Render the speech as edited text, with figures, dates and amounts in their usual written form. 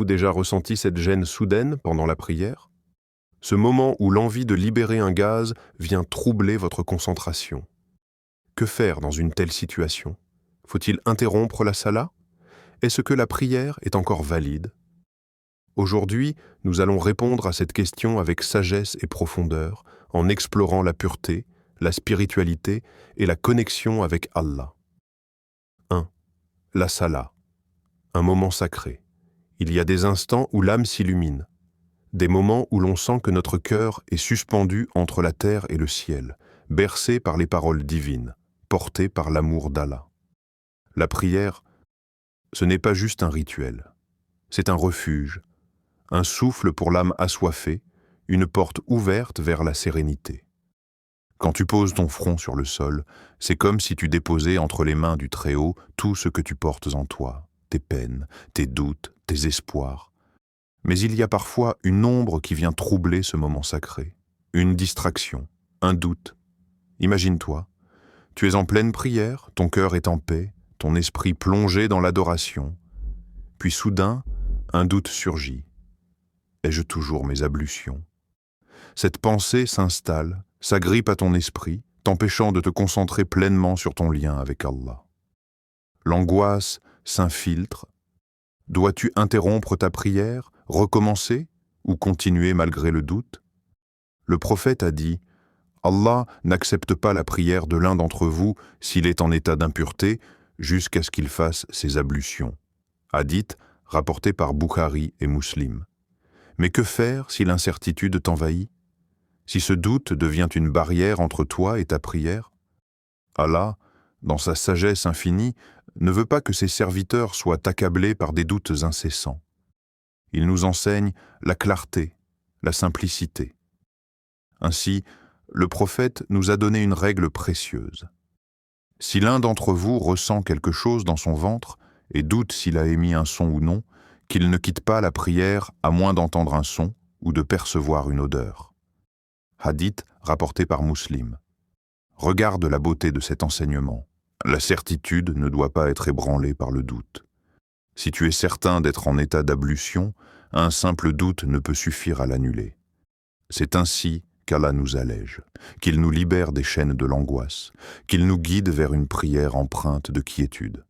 Avez-vous déjà ressenti cette gêne soudaine pendant la prière? Ce moment où l'envie de libérer un gaz vient troubler votre concentration. Que faire dans une telle situation? Faut-il interrompre la sala? Est-ce que la prière est encore valide? Aujourd'hui, nous allons répondre à cette question avec sagesse et profondeur, en explorant la pureté, la spiritualité et la connexion avec Allah. 1. La sala, un moment sacré. Il y a des instants où l'âme s'illumine, des moments où l'on sent que notre cœur est suspendu entre la terre et le ciel, bercé par les paroles divines, porté par l'amour d'Allah. La prière, ce n'est pas juste un rituel, c'est un refuge, un souffle pour l'âme assoiffée, une porte ouverte vers la sérénité. Quand tu poses ton front sur le sol, c'est comme si tu déposais entre les mains du Très-Haut tout ce que tu portes en toi, tes peines, tes doutes, tes espoirs. Mais il y a parfois une ombre qui vient troubler ce moment sacré, une distraction, un doute. Imagine-toi, tu es en pleine prière, ton cœur est en paix, ton esprit plongé dans l'adoration. Puis soudain, un doute surgit. Ai-je toujours mes ablutions? Cette pensée s'installe, s'agrippe à ton esprit, t'empêchant de te concentrer pleinement sur ton lien avec Allah. L'angoisse s'infiltre. Dois-tu interrompre ta prière, recommencer ou continuer malgré le doute? Le prophète a dit « Allah n'accepte pas la prière de l'un d'entre vous s'il est en état d'impureté jusqu'à ce qu'il fasse ses ablutions. » Hadith rapporté par Bukhari et Muslim. Mais que faire si l'incertitude t'envahit? Si ce doute devient une barrière entre toi et ta prière? Allah, dans sa sagesse infinie, ne veut pas que ses serviteurs soient accablés par des doutes incessants. Il nous enseigne la clarté, la simplicité. Ainsi, le prophète nous a donné une règle précieuse. Si l'un d'entre vous ressent quelque chose dans son ventre et doute s'il a émis un son ou non, qu'il ne quitte pas la prière à moins d'entendre un son ou de percevoir une odeur. Hadith rapporté par Muslim. Regarde la beauté de cet enseignement. La certitude ne doit pas être ébranlée par le doute. Si tu es certain d'être en état d'ablution, un simple doute ne peut suffire à l'annuler. C'est ainsi qu'Allah nous allège, qu'il nous libère des chaînes de l'angoisse, qu'il nous guide vers une prière empreinte de quiétude.